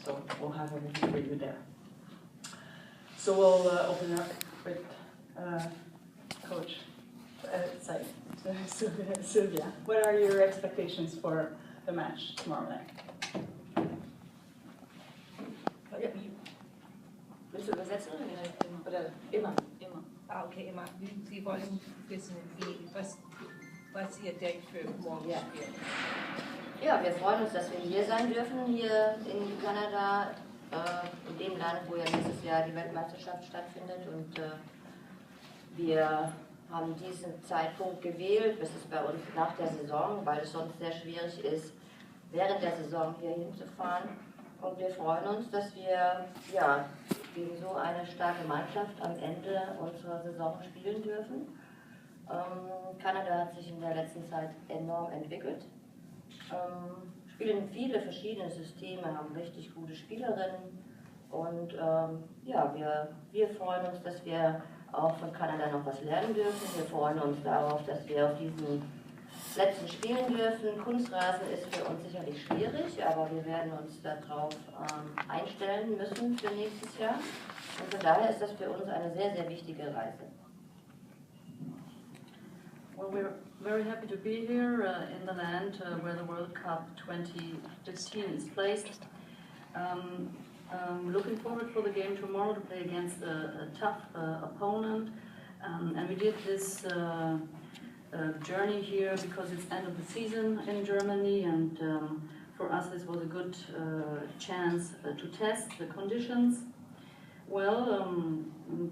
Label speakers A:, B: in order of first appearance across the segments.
A: So we'll have everything for you there. So we'll open up with Coach Silvia. What are your expectations for the match tomorrow night?
B: Willst du übersetzen oder immer? Immer.
C: Ah, okay, immer. Sie wollen wissen, was ihr denkt für morgen Spiel.
B: Ja, wir freuen uns, dass wir hier sein dürfen, hier in Kanada, in dem Land, wo ja nächstes Jahr die Weltmeisterschaft stattfindet. Und wir haben diesen Zeitpunkt gewählt, das ist bei uns nach der Saison, weil es sonst sehr schwierig ist, während der Saison hier hinzufahren. Und wir freuen uns, dass wir gegen so eine starke Mannschaft am Ende unserer Saison spielen dürfen. Kanada hat sich in der letzten Zeit enorm entwickelt. Spielen viele verschiedene Systeme, haben richtig gute Spielerinnen und wir freuen uns, dass wir auch von Kanada noch was lernen dürfen. Wir freuen uns darauf, dass wir auf diesen Plätzen spielen dürfen. Kunstrasen ist für uns sicherlich schwierig, aber wir werden uns darauf einstellen müssen für nächstes Jahr. Und von daher ist das für uns eine sehr, sehr wichtige Reise.
D: Well, we're very happy to be here in the land where the World Cup 2015 is placed. Looking forward for the game tomorrow to play against a tough opponent. And we did this journey here because it's end of the season in Germany, and for us this was a good chance to test the conditions. Well,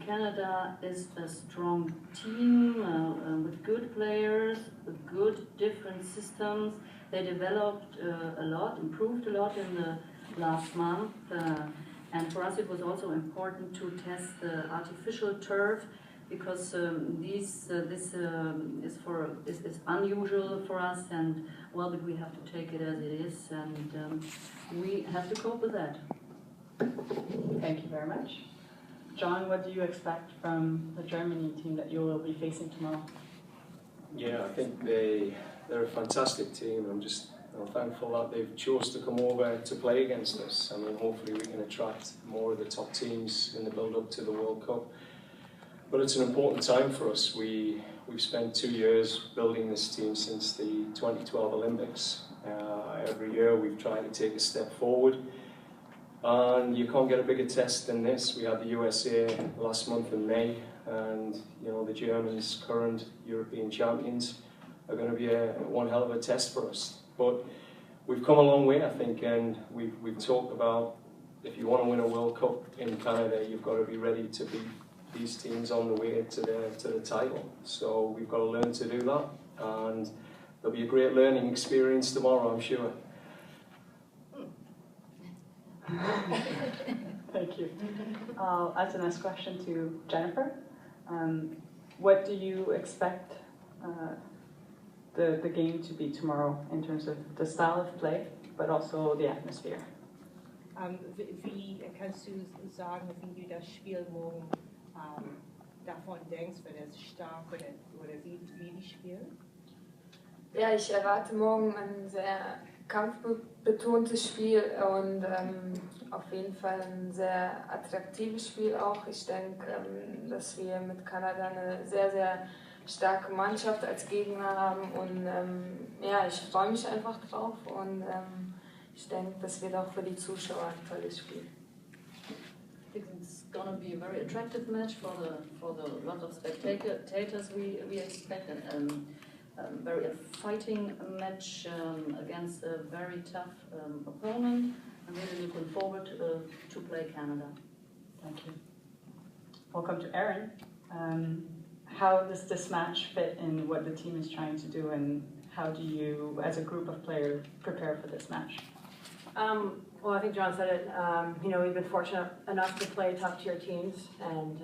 D: Canada is a strong team with good players, with good different systems. They developed a lot, improved a lot in the last month, and for us it was also important to test the artificial turf because this is unusual for us, and well, but we have to take it as it is, and we have to cope with that.
A: Thank you very much. John, what do you expect from the Germany team that you will be facing tomorrow?
E: Yeah, I think they're a fantastic team. I'm thankful that they've chose to come over to play against us. I mean, hopefully we can attract more of the top teams in the build-up to the World Cup. But it's an important time for us. We've spent 2 years building this team since the 2012 Olympics. Every year we've tried to take a step forward. And you can't get a bigger test than this. We had the USA last month in May, and the Germans, current European champions, are going to be one hell of a test for us. But we've come a long way, I think, and we've talked about if you want to win a World Cup in Canada, you've got to be ready to beat these teams on the way to the title. So we've got to learn to do that, and there'll be a great learning experience tomorrow, I'm sure.
A: Thank you. I'll ask the next question to Dzsenifer. What do you expect the game to be tomorrow in terms of the style of play, but also the atmosphere?
C: Wie kannst du sagen, wie du das Spiel morgen davon denkst, wird es stark oder wie die spielen?
F: Ja, ich erwarte morgen ein sehr kampfbetontes Spiel und auf jeden Fall ein sehr attraktives Spiel auch. Ich denke, dass wir mit Kanada eine sehr, sehr starke Mannschaft als Gegner haben und ich freue mich einfach drauf und ich denke, das wird auch für die Zuschauer ein tolles Spiel.
D: I think it's going to be a very attractive match for the lot of spectators we expect, and very fighting match against a very tough opponent. I'm really looking forward to play Canada.
A: Thank you. Welcome to Erin. How does this match fit in what the team is trying to do, and how do you, as a group of players, prepare for this match?
G: Well, I think John said it. We've been fortunate enough to play top-tier teams, and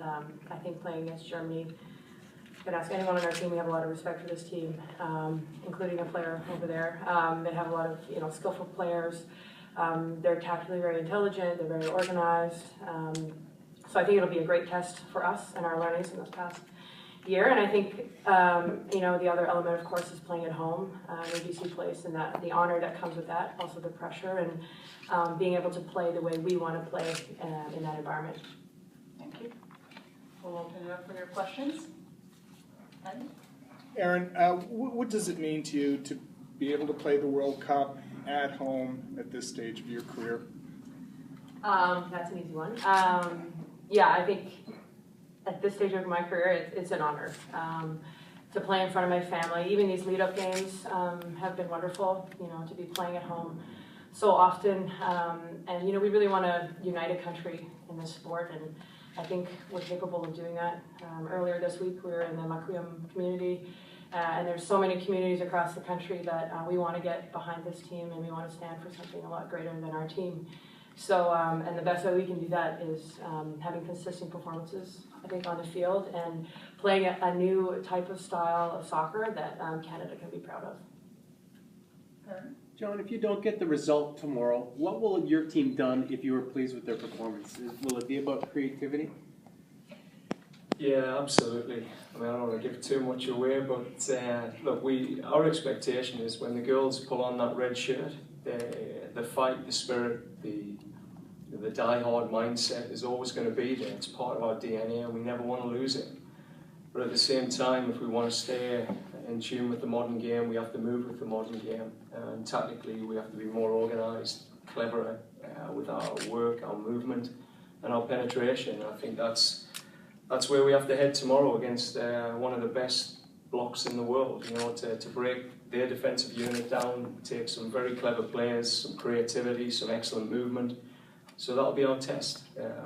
G: I think playing against Germany, you can ask anyone on our team, we have a lot of respect for this team, including a player over there. They have a lot of skillful players. They're tactically very intelligent. They're very organized. So I think it'll be a great test for us and our learnings in this past year. And I think, the other element, of course, is playing at home in a BC place, and that the honor that comes with that, also the pressure, and being able to play the way we want to play in that environment.
A: Thank you. We'll open it up for your questions.
H: Erin, what does it mean to you to be able to play the World Cup at home at this stage of your career?
G: That's an easy one. I think at this stage of my career, it's an honor to play in front of my family. Even these lead-up games have been wonderful, to be playing at home so often. And we really want to unite a country in this sport, and I think we're capable of doing that. Earlier this week, we were in the Makuyam community, and there's so many communities across the country that we want to get behind this team, and we want to stand for something a lot greater than our team. So, and the best way we can do that is having consistent performances, I think, on the field, and playing a new type of style of soccer that Canada can be proud of.
I: John, if you don't get the result tomorrow, what will your team done if you were pleased with their performance? Will it be about creativity?
E: Yeah, absolutely. I don't want to give too much away, but look, our expectation is when the girls pull on that red shirt, the fight, the spirit, the die-hard mindset is always going to be there. It's part of our DNA, and we never want to lose it. But at the same time, if we want to stay in tune with the modern game, we have to move with the modern game. And tactically, we have to be more organised, cleverer with our work, our movement, and our penetration. I think that's where we have to head tomorrow against one of the best blocks in the world. To break their defensive unit down, take some very clever players, some creativity, some excellent movement. So that'll be our test,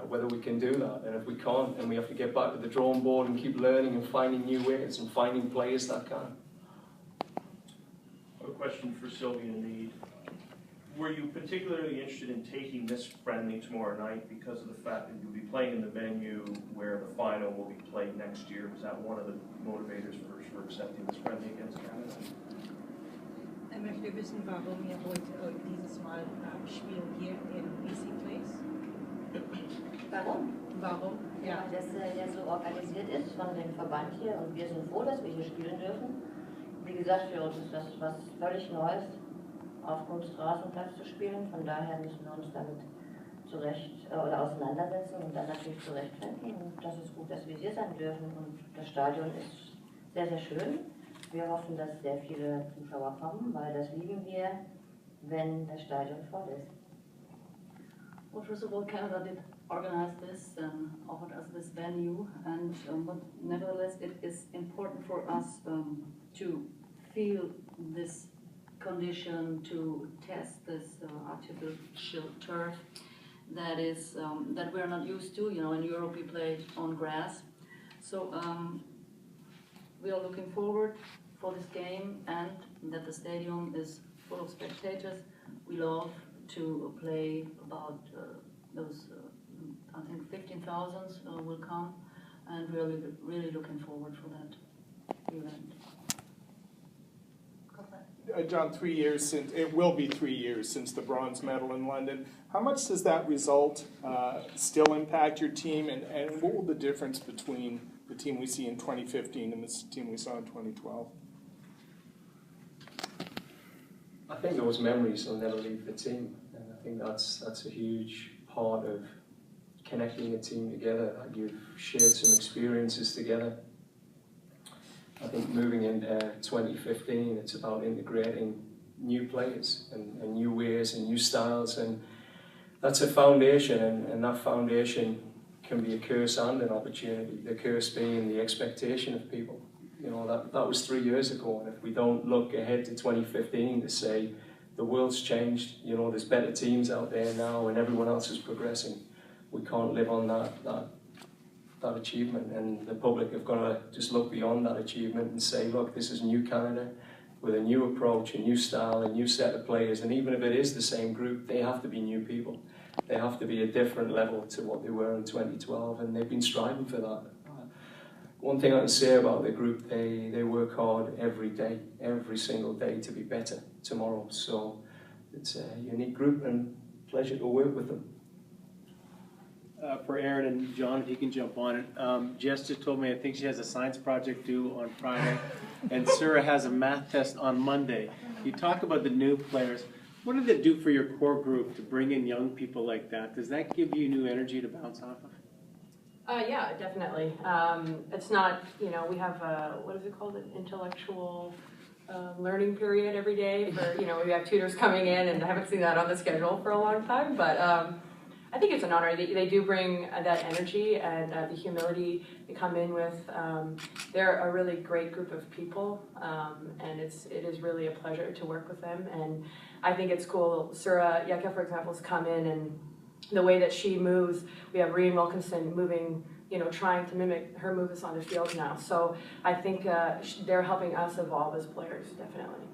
E: whether we can do that. And if we can't, then we have to get back to the drawing board and keep learning and finding new ways and finding players that can.
J: A question for Silvia Neid. Were you particularly interested in taking this friendly tomorrow night because of the fact that you'll be playing in the venue where the final will be played next year? Was that one of the motivators for accepting this friendly against Canada?
C: Ich möchte wissen, warum ihr wollt dieses Mal spielen hier in BC Place.
B: Warum?
C: Warum?
B: Ja, dass der so organisiert ist von dem Verband hier, und wir sind froh, dass wir hier spielen dürfen. Wie gesagt, für uns ist das was völlig Neues, auf Kunstrasenplatz zu spielen. Von daher müssen wir uns damit auseinandersetzen und dann natürlich zurechtfinden. Und das ist gut, dass wir hier sein dürfen. Und das Stadion ist sehr, sehr schön. Wir hoffen, dass sehr viele Zuschauer kommen, weil das lieben wir, wenn das Stadion voll ist.
D: Well, first of all, Canada did organize this and offered us this venue, and but nevertheless, it is important for us to feel this condition, to test this artificial turf that is that we're not used to. In Europe we play on grass, so we are looking forward for this game, and that the stadium is full of spectators. We love to play about those, I think 15,000 will come, and we are really looking forward for that event.
H: John, 3 years since, it will be 3 years since the bronze medal in London. How much does that result still impact your team, and what will the difference between the team we see in 2015 and the team we saw in 2012?
E: I think those memories will never leave the team, and I think that's a huge part of connecting a team together. You've shared some experiences together. I think moving into 2015, it's about integrating new players and new ways and new styles, and that's a foundation, and that foundation can be a curse and an opportunity. The curse being the expectation of people. That was 3 years ago, and if we don't look ahead to 2015 to say the world's changed, there's better teams out there now and everyone else is progressing, we can't live on that achievement, and the public have got to just look beyond that achievement and say, look, this is new Canada with a new approach, a new style, a new set of players, and even if it is the same group, they have to be new people. They have to be a different level to what they were in 2012, and they've been striving for that. One thing I can say about the group, they work hard every day, every single day to be better tomorrow. So it's a unique group and pleasure to work with them.
I: for Erin and John, if you can jump on it. Jess just told me I think she has a science project due on Friday, and Sarah has a math test on Monday. You talk about the new players. What did it do for your core group to bring in young people like that? Does that give you new energy to bounce off of?
G: Yeah, definitely. It's not, we have, what is it called, an intellectual learning period every day for, we have tutors coming in, and I haven't seen that on the schedule for a long time, but I think it's an honor. They do bring that energy and the humility they come in with. They're a really great group of people, and it is really a pleasure to work with them, and I think it's cool. Sura Yeka, for example, has come in, and the way that she moves, we have Reen Wilkinson moving, trying to mimic her movements on the field now. So I think they're helping us evolve as players, definitely.